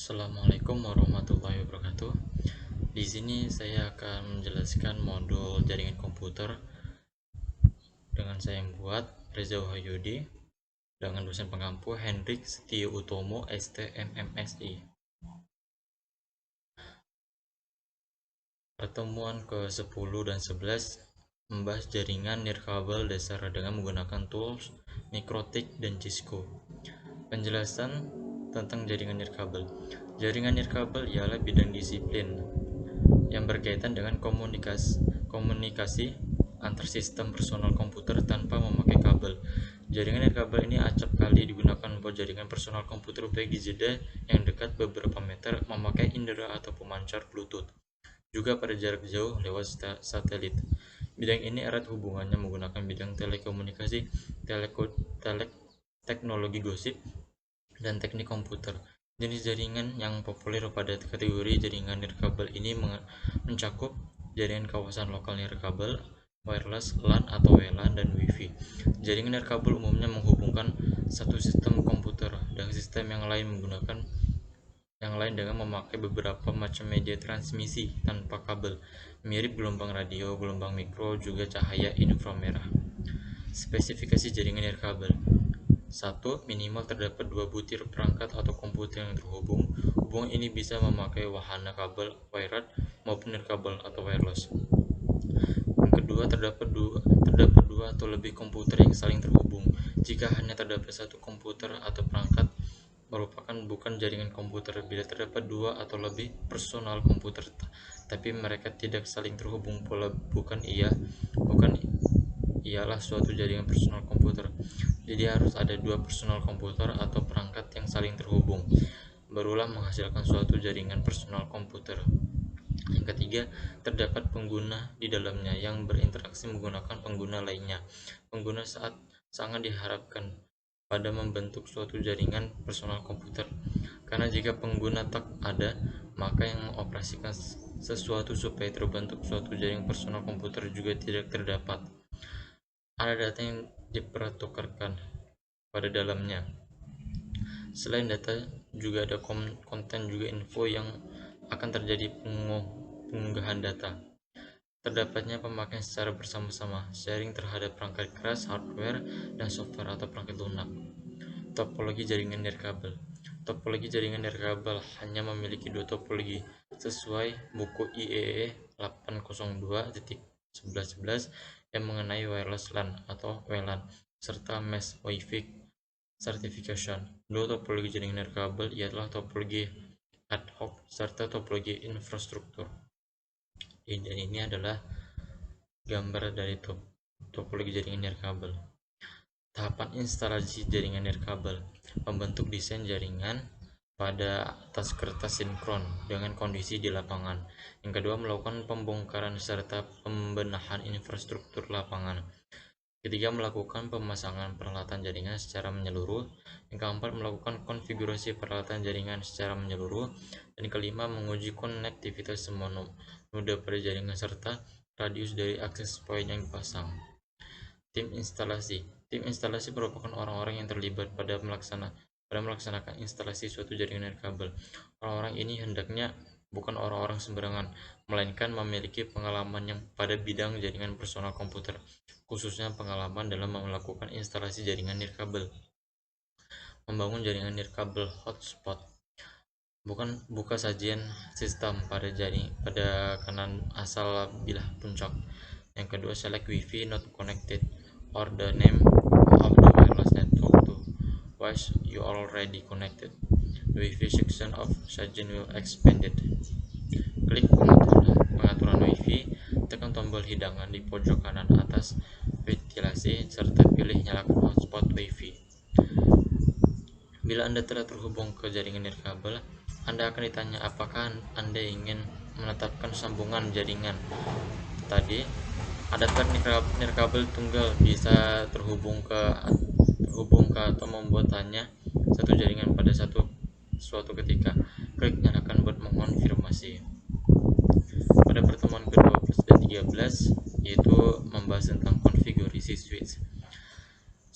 Assalamualaikum warahmatullahi wabarakatuh. Di sini saya akan menjelaskan modul jaringan komputer dengan saya yang buat Reza Wahyudi dengan dosen pengampu Hendrik Setio Utomo STMMSI. Pertemuan ke-10 dan 11 membahas jaringan nirkabel dasar dengan menggunakan tools Mikrotik dan Cisco. Penjelasan tentang jaringan nirkabel. Jaringan nirkabel ialah bidang disiplin yang berkaitan dengan komunikasi antar sistem personal komputer tanpa memakai kabel. Jaringan nirkabel ini acap kali digunakan buat jaringan personal komputer baik di jeda yang dekat beberapa meter memakai indera atau pemancar Bluetooth, juga pada jarak jauh lewat satelit. Bidang ini erat hubungannya menggunakan bidang telekomunikasi, teknologi gosip, dan teknik komputer. Jenis jaringan yang populer pada kategori jaringan nirkabel ini mencakup jaringan kawasan lokal nirkabel, wireless, LAN atau WLAN, dan Wi-Fi. Jaringan nirkabel umumnya menghubungkan satu sistem komputer dengan sistem yang lain dengan memakai beberapa macam media transmisi tanpa kabel, mirip gelombang radio, gelombang mikro, juga cahaya inframerah. Spesifikasi jaringan nirkabel. 1. Minimal terdapat 2 butir perangkat atau komputer yang terhubung. Hubungan ini bisa memakai wahana kabel wired maupun nirkabel atau wireless. Yang kedua, terdapat dua atau lebih komputer yang saling terhubung. Jika hanya terdapat satu komputer atau perangkat, merupakan bukan jaringan komputer. Bila terdapat dua atau lebih personal komputer tapi mereka tidak saling terhubung pula, bukan ialah suatu jaringan personal komputer. Jadi harus ada dua personal komputer atau perangkat yang saling terhubung, barulah menghasilkan suatu jaringan personal komputer. Yang ketiga, terdapat pengguna di dalamnya yang berinteraksi menggunakan pengguna lainnya. Pengguna sangat diharapkan pada membentuk suatu jaringan personal komputer, karena jika pengguna tak ada, maka yang mengoperasikan sesuatu supaya terbentuk suatu jaringan personal komputer juga tidak terdapat. Ada data yang dipertukarkan pada dalamnya. Selain data, juga ada konten juga info yang akan terjadi pengunggahan data. Terdapatnya pemakaian secara bersama-sama, sharing terhadap perangkat keras, hardware, dan software atau perangkat lunak. Topologi jaringan nirkabel. Topologi jaringan nirkabel hanya memiliki dua topologi sesuai buku IEEE 802.1111 yang mengenai wireless LAN atau WLAN serta mesh Wi-Fi certification. Dua topologi jaringan nirkabel ialah topologi ad hoc serta topologi infrastruktur. Dan ini adalah gambar dari topologi jaringan nirkabel. Tahapan instalasi jaringan nirkabel. Membentuk desain jaringan pada atas kertas sinkron dengan kondisi di lapangan. Yang kedua, melakukan pembongkaran serta pembenahan infrastruktur lapangan. Ketiga, melakukan pemasangan peralatan jaringan secara menyeluruh. Yang keempat, melakukan konfigurasi peralatan jaringan secara menyeluruh. Dan kelima, menguji konektivitas semua noda pada jaringan serta radius dari akses point yang dipasang. Tim instalasi. Tim instalasi merupakan orang-orang yang terlibat pada melaksanakan instalasi suatu jaringan nirkabel. Orang-orang ini hendaknya bukan orang-orang sembarangan, melainkan memiliki pengalaman yang pada bidang jaringan personal komputer, khususnya pengalaman dalam melakukan instalasi jaringan nirkabel. Membangun jaringan nirkabel hotspot. Buka sajian sistem pada kanan asal bilah puncak. Yang kedua, select Wi-Fi not connected or the name of the wireless network to which you already connected. Wi-Fi section of sajian will expanded. Klik pengaturan Wi-Fi, tekan tombol hidangan di pojok kanan atas ventilasi serta pilih nyalakan hotspot Wi-Fi. Bila Anda telah terhubung ke jaringan nirkabel, Anda akan ditanya apakah Anda ingin menetapkan sambungan jaringan tadi. Adapter nirkabel tunggal bisa terhubung ke atau membuatannya satu jaringan pada suatu ketika. Klik nyalakan buat mengonfirmasi. Pada pertemuan ke-12 dan 13 yaitu membahas tentang konfigurasi switch.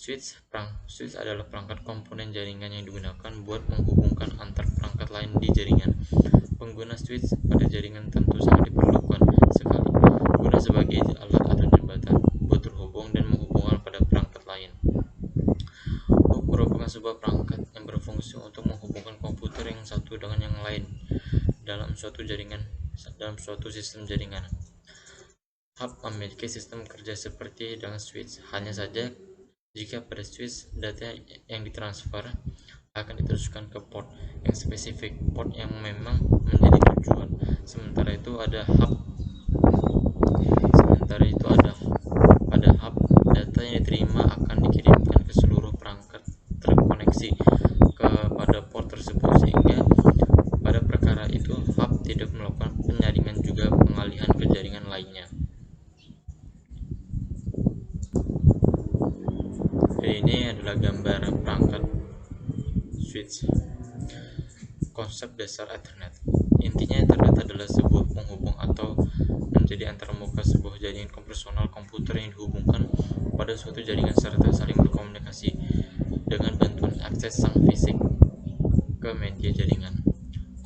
Switch adalah perangkat komponen jaringan yang digunakan buat menghubungkan antar perangkat lain di jaringan. Pengguna switch pada jaringan tentu sangat diperlukan sekali, guna sebagai alat atau jembatan buat terhubung dan menghubungkan pada perangkat lain. Hub merupakan sebuah perangkat yang berfungsi untuk menghubungkan komputer yang satu dengan yang lain dalam suatu sistem jaringan. Hub memiliki sistem kerja seperti dengan switch, hanya saja jika pada switch data yang ditransfer akan diteruskan ke port yang spesifik, port yang memang menjadi tujuan. Sementara itu pada hub, data yang diterima akan dikirimkan ke seluruh perangkat terkoneksi kepada port tersebut, sehingga pada perkara itu hub tidak melakukan penyaringan juga pengalihan ke jaringan lainnya. Jadi ini adalah gambar perangkat switch. Konsep dasar Ethernet. Intinya Ethernet adalah sebuah penghubung atau menjadi antarmuka sebuah jaringan konvensional komputer yang dihubungkan pada suatu jaringan serta saling berkomunikasi dengan bantuan akses sang fisik ke media jaringan.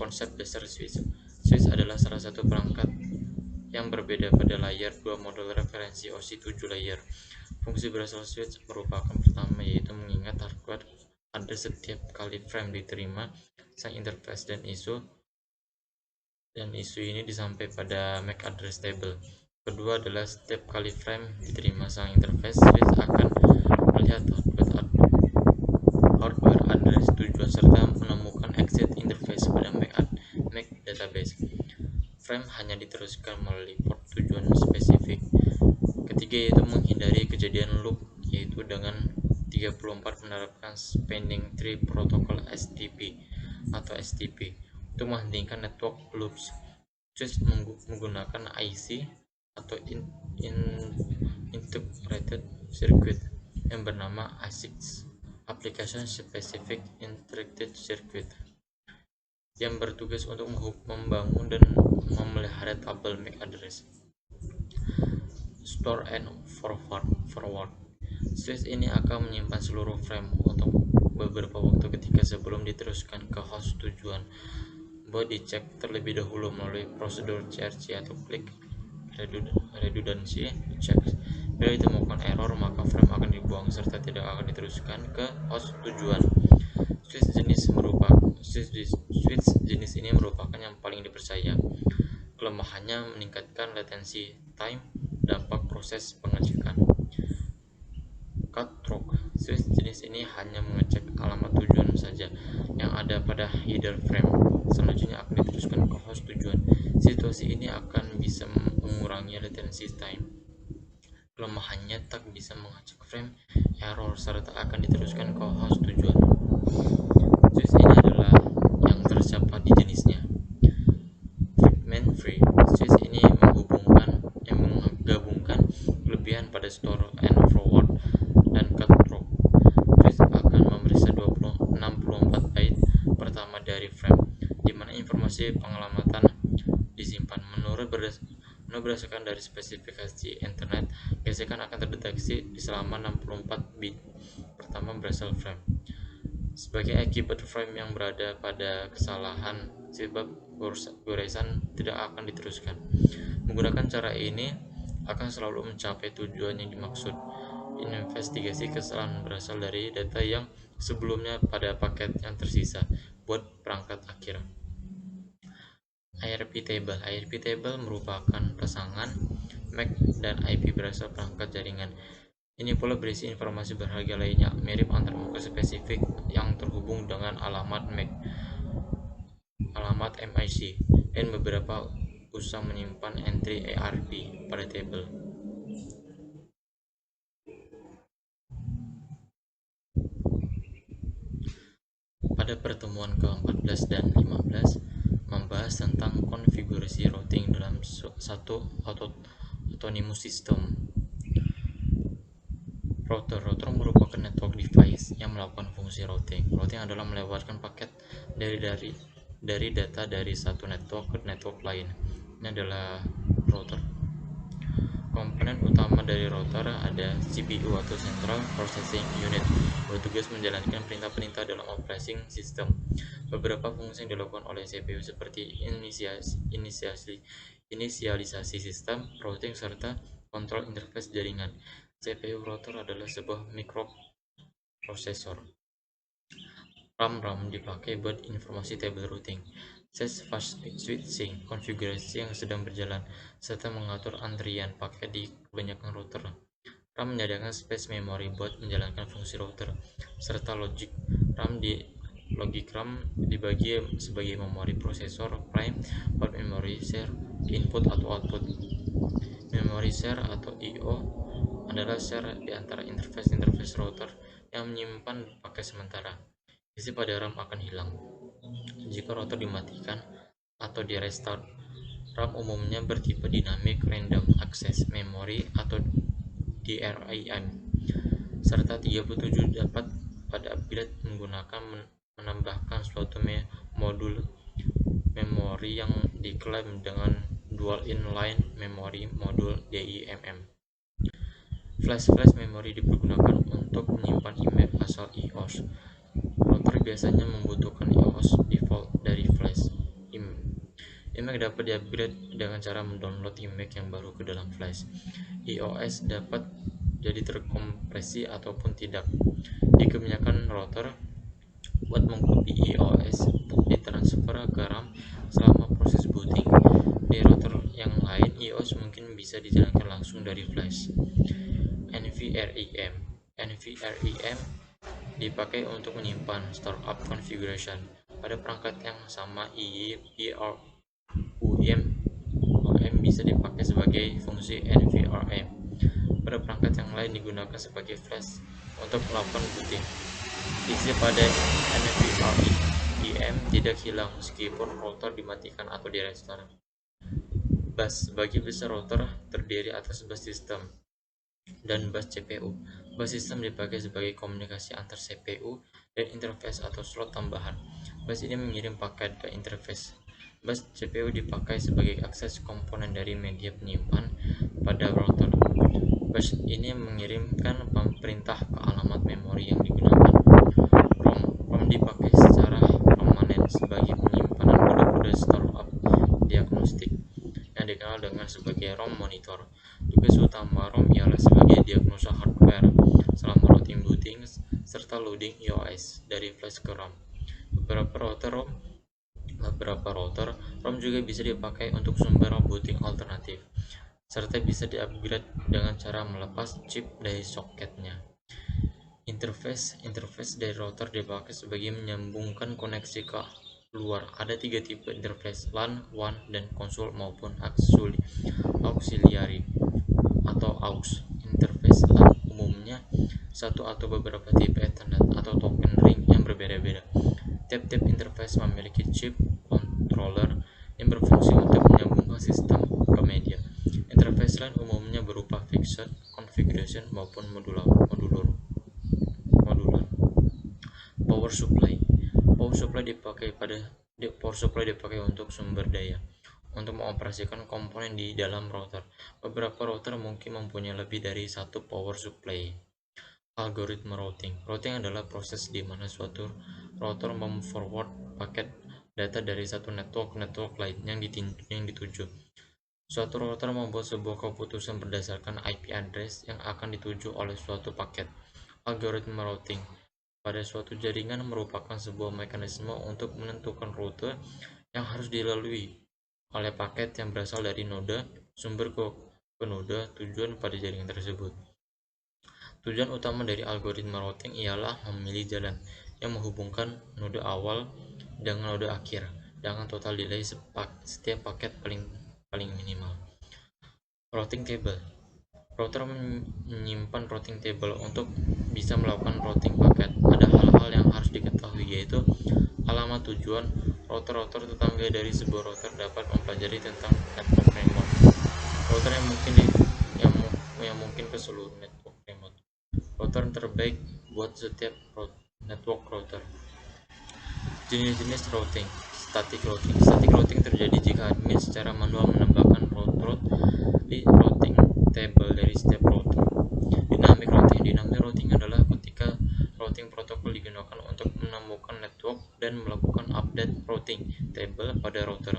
Konsep dasar switch. Switch adalah salah satu perangkat yang berbeda pada layer 2 model referensi OSI 7 layer. Fungsi berasal switch merupakan pertama, yaitu mengingat hardware ada setiap kali frame diterima sang interface dan isu ini disampaikan pada MAC address table. Kedua adalah setiap kali frame diterima sang interface, switch akan melihat hardware address tujuan serta menemukan exit interface pada MAC database. Frame hanya diteruskan melalui port tujuan spesifik. Ketiga yaitu menghindari kejadian loop, yaitu dengan 34 menerapkan Spanning Tree Protocol STP untuk menghentikan network loops. Switch menggunakan IC atau Integrated Circuit yang bernama ASIC, Application Specific Integrated Circuit, yang bertugas untuk membangun dan memelihara tabel MAC address. Store and forward. Switch ini akan menyimpan seluruh frame untuk beberapa waktu ketika sebelum diteruskan ke host tujuan, buat dicek terlebih dahulu melalui prosedur CRC atau Click Redundancy Check. Bila ditemukan error, maka frame akan dibuang serta tidak akan diteruskan ke host tujuan. Switch jenis ini merupakan yang paling dipercaya. Kelemahannya meningkatkan latency time, dampak proses pengecekan. Cut through. Switch jenis ini hanya mengecek alamat tujuan saja yang ada pada header frame. Selanjutnya akan diteruskan ke host tujuan. Situasi ini akan bisa mengurangi latency time. Kelemahannya tak bisa mengecek frame error serta akan diteruskan ke host tujuan. Switch ini adalah yang terdapat di jenisnya. Fragment free. Switch ini menggabungkan kelebihan pada store and forward dan cut through. Switch akan memeriksa 64 byte pertama dari frame, di mana informasi pengelamatan disimpan. Berdasarkan dari spesifikasi internet, gesekan akan terdeteksi di selama 64 bit pertama berasal frame. Sebagai akibat, frame yang berada pada kesalahan sebab goresan tidak akan diteruskan. Menggunakan cara ini akan selalu mencapai tujuan yang dimaksud. Investigasi kesalahan berasal dari data yang sebelumnya pada paket yang tersisa buat perangkat akhir. IRP table merupakan pasangan MAC dan IP berasal perangkat jaringan. Ini pula berisi informasi berharga lainnya mirip antarmuka spesifik yang terhubung dengan alamat MAC, alamat MIC, dan beberapa usaha menyimpan entry ARP pada tabel. Pada pertemuan ke-14 dan 15 membahas tentang konfigurasi routing dalam satu autonomous system. Router merupakan network device yang melakukan fungsi routing. Routing adalah melewatkan paket dari data dari satu network ke network lain. Ini adalah router. Komponen utama dari router ada CPU atau Central Processing Unit, bertugas menjalankan perintah-perintah dalam operating system. Beberapa fungsi yang dilakukan oleh CPU seperti inisialisasi sistem, routing, serta kontrol interface jaringan. CPU router adalah sebuah mikroprosesor. RAM dipakai buat informasi table routing, fast switching, konfigurasi yang sedang berjalan, serta mengatur antrian paket di kebanyakan router. RAM menyediakan space memory buat menjalankan fungsi router, serta logic RAM dibagi sebagai memori prosesor prime buat memory share input atau output. Memory share atau I/O adalah share di antara interface router yang menyimpan paket sementara. Isi pada RAM akan hilang jika router dimatikan atau di restart. RAM umumnya bertipe Dynamic Random Access Memory atau DRAM, serta 37 dapat pada upgrade menggunakan menambahkan suatu modul memori yang diklaim dengan Dual Inline Memory Modul DIMM. Flash memory dipergunakan untuk menyimpan image asal IOS. Router biasanya membutuhkan IOS default dari flash. Image dapat di-upgrade dengan cara mendownload image yang baru ke dalam flash. IOS dapat jadi terkompresi ataupun tidak. Di kebanyakan router, buat mengcopy IOS ditransfer ke RAM selama proses booting. Di router yang lain, IOS mungkin bisa dijalankan langsung dari flash. NVREM dipakai untuk menyimpan startup configuration. Pada perangkat yang sama, OM bisa dipakai sebagai fungsi NVRM. Pada perangkat yang lain digunakan sebagai flash untuk melakukan booting. Isi pada NVREM tidak hilang meskipun router dimatikan atau di restart. Bus. Bagi besar router terdiri atas bus system dan bus CPU. Bus system dipakai sebagai komunikasi antar CPU dan interface atau slot tambahan. Bus ini mengirim paket ke interface. Bus CPU dipakai sebagai akses komponen dari media penyimpan pada router. Bus ini mengirimkan perintah ke alamat memori yang digunakan. ROM dipakai secara permanen sebagai penyimpanan kode-kode startup diagnostik yang dikenal dengan sebagai ROM monitor. Tugas utama ROM ialah sebagai diagnosa hardware selama routing booting serta loading IOS dari flash ke RAM. Beberapa router ROM juga bisa dipakai untuk sumber booting alternatif, serta bisa di-upgrade dengan cara melepas chip dari soketnya. Interface dari router dipakai sebagai menyambungkan koneksi ke luar. Ada 3 tipe interface: LAN, WAN, dan konsul maupun auxiliary atau AUX. Interface LAN umumnya satu atau beberapa tipe Ethernet atau token ring yang berbeda-beda. Tiap-tiap interface memiliki chip controller yang berfungsi untuk menyambungkan sistem ke media. Interface LAN umumnya berupa fixed configuration maupun modular. Power supply dipakai untuk sumber daya untuk mengoperasikan komponen di dalam router. Beberapa router mungkin mempunyai lebih dari satu power supply. Algoritma routing adalah proses di mana suatu router memforward paket data dari satu network lain yang dituju. Suatu router membuat sebuah keputusan berdasarkan IP address yang akan dituju oleh suatu paket. Algoritma routing pada suatu jaringan merupakan sebuah mekanisme untuk menentukan rute yang harus dilalui oleh paket yang berasal dari node sumber ke node tujuan pada jaringan tersebut. Tujuan utama dari algoritma routing ialah memilih jalan yang menghubungkan node awal dengan node akhir dengan total delay setiap paket paling minimal. Routing table. Router menyimpan routing table untuk bisa melakukan routing paket. Ada hal-hal yang harus diketahui, yaitu alamat tujuan. Router tetangga dari sebuah router dapat mempelajari tentang network remote. Router yang mungkin ke seluruh network remote. Router terbaik buat setiap network router. Jenis-jenis routing. Static routing terjadi jika admin secara manual menambahkan route di routing table dari setiap router. Dynamic routing adalah ketika routing protokol digunakan untuk menemukan network dan melakukan update routing table pada router.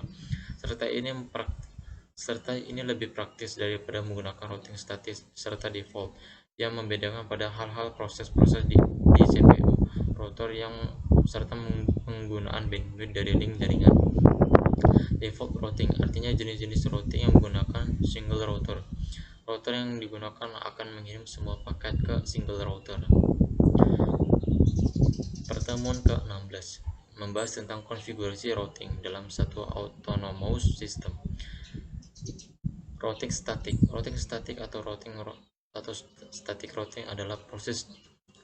Serta ini lebih praktis daripada menggunakan routing statis serta default yang membedakan pada hal-hal proses-proses di CPU router yang serta penggunaan bandwidth dari link jaringan. Default routing artinya jenis-jenis routing yang menggunakan single router. Router yang digunakan akan mengirim semua paket ke single router. Pertemuan ke-16 membahas tentang konfigurasi routing dalam satu autonomous system. Routing static atau static routing adalah proses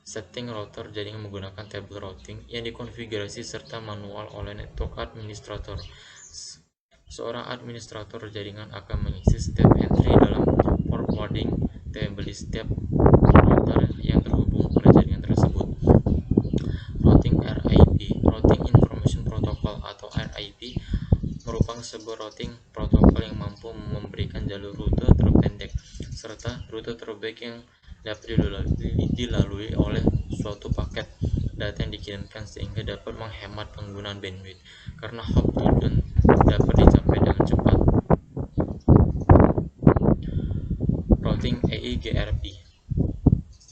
setting router jaringan menggunakan table routing yang dikonfigurasi serta manual oleh network administrator. Seorang administrator jaringan akan mengisi setiap entry dalam forwarding table di setiap router yang terhubung pada jaringan tersebut. Routing Routing Information Protocol atau RIP merupakan sebuah routing protokol yang mampu memberikan jalur rute terpendek serta rute terbaik yang dapat dilalui oleh suatu paket data yang dikirimkan sehingga dapat menghemat penggunaan bandwidth karena hop tujuan dapat dicapai dengan cepat. Routing EIGRP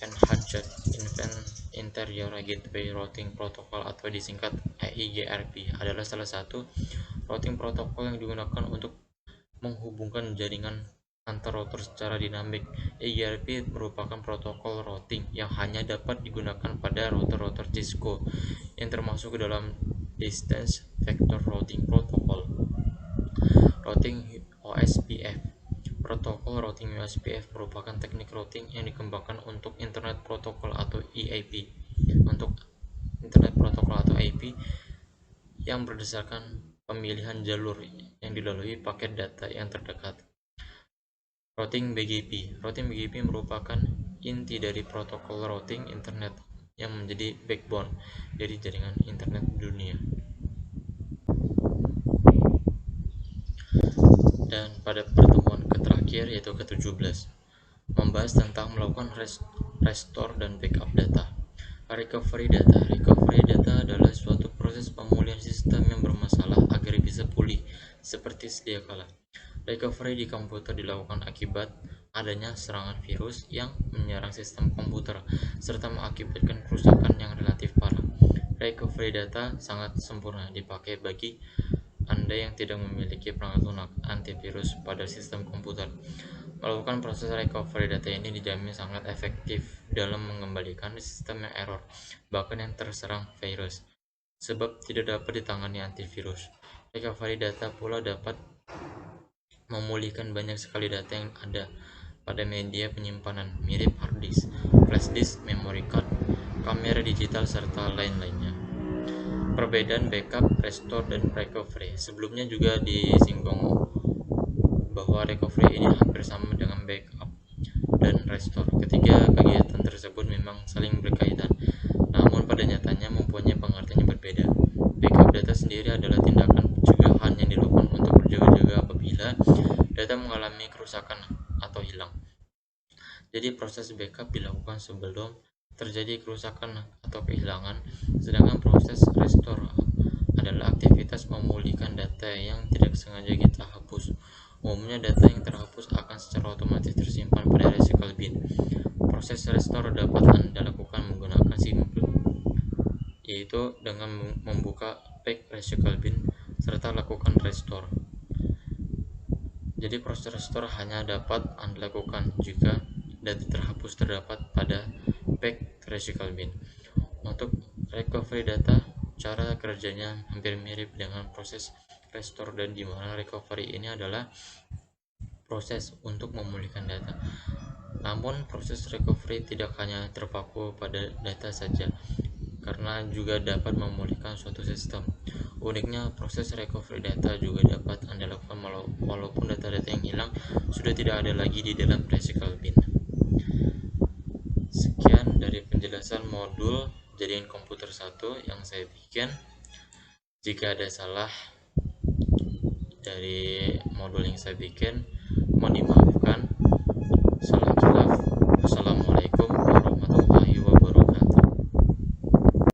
Enhanced Interior Gateway Routing Protocol atau disingkat EIGRP adalah salah satu routing protokol yang digunakan untuk menghubungkan jaringan antar router secara dinamik. EIGRP merupakan protokol routing yang hanya dapat digunakan pada router-router Cisco yang termasuk ke dalam Distance Vector Routing Protocol. Routing OSPF Protokol routing OSPF merupakan teknik routing yang dikembangkan untuk Internet Protocol atau IP yang berdasarkan pemilihan jalur yang dilalui paket data yang terdekat. Routing BGP merupakan inti dari protokol routing internet yang menjadi backbone dari jaringan internet dunia. Dan pada pertemuan terakhir yaitu ke-17 membahas tentang melakukan restore dan backup data. Recovery data adalah suatu proses pemulihan sistem yang bermasalah agar bisa pulih seperti sedia kala. Recovery di komputer dilakukan akibat adanya serangan virus yang menyerang sistem komputer serta mengakibatkan kerusakan yang relatif parah. Recovery data sangat sempurna dipakai bagi Anda yang tidak memiliki perangkat lunak antivirus pada sistem komputer. Melakukan proses recovery data ini dijamin sangat efektif dalam mengembalikan sistem yang error, bahkan yang terserang virus, sebab tidak dapat ditangani antivirus. Recovery data pula dapat memulihkan banyak sekali data yang ada pada media penyimpanan, mirip hard disk, flash disk, memory card, kamera digital, serta lain-lainnya. Perbedaan backup, restore, dan recovery. Sebelumnya juga disinggung bahwa recovery ini hampir sama dengan backup dan restore. Ketiga kegiatan tersebut memang saling berkaitan, namun pada nyatanya mempunyai pengertian yang berbeda. Backup data sendiri adalah tindakan pencegahan yang dilakukan untuk berjaga-jaga apabila data mengalami kerusakan atau hilang. Jadi proses backup dilakukan sebelum terjadi kerusakan atau kehilangan, sedangkan proses restore adalah aktivitas memulihkan data yang tidak sengaja kita hapus. Umumnya data yang terhapus akan secara otomatis tersimpan pada recycle bin. Proses restore dapat Anda lakukan menggunakan simple, yaitu dengan membuka pack recycle bin serta lakukan restore. Jadi proses restore hanya dapat Anda lakukan jika data terhapus terdapat pada pack recycle bin. Untuk recovery data, cara kerjanya hampir mirip dengan proses restore, dan di mana recovery ini adalah proses untuk memulihkan data. Namun proses recovery tidak hanya terpaku pada data saja, karena juga dapat memulihkan suatu sistem. Uniknya, proses recovery data juga dapat Anda lakukan walaupun data-data yang hilang sudah tidak ada lagi di dalam recycle bin. Sekian dari penjelasan modul jaringan komputer 1 yang saya bikin. Jika ada salah dari modul yang saya bikin, mohon dimaafkan. Salam khilaf. Wassalamualaikum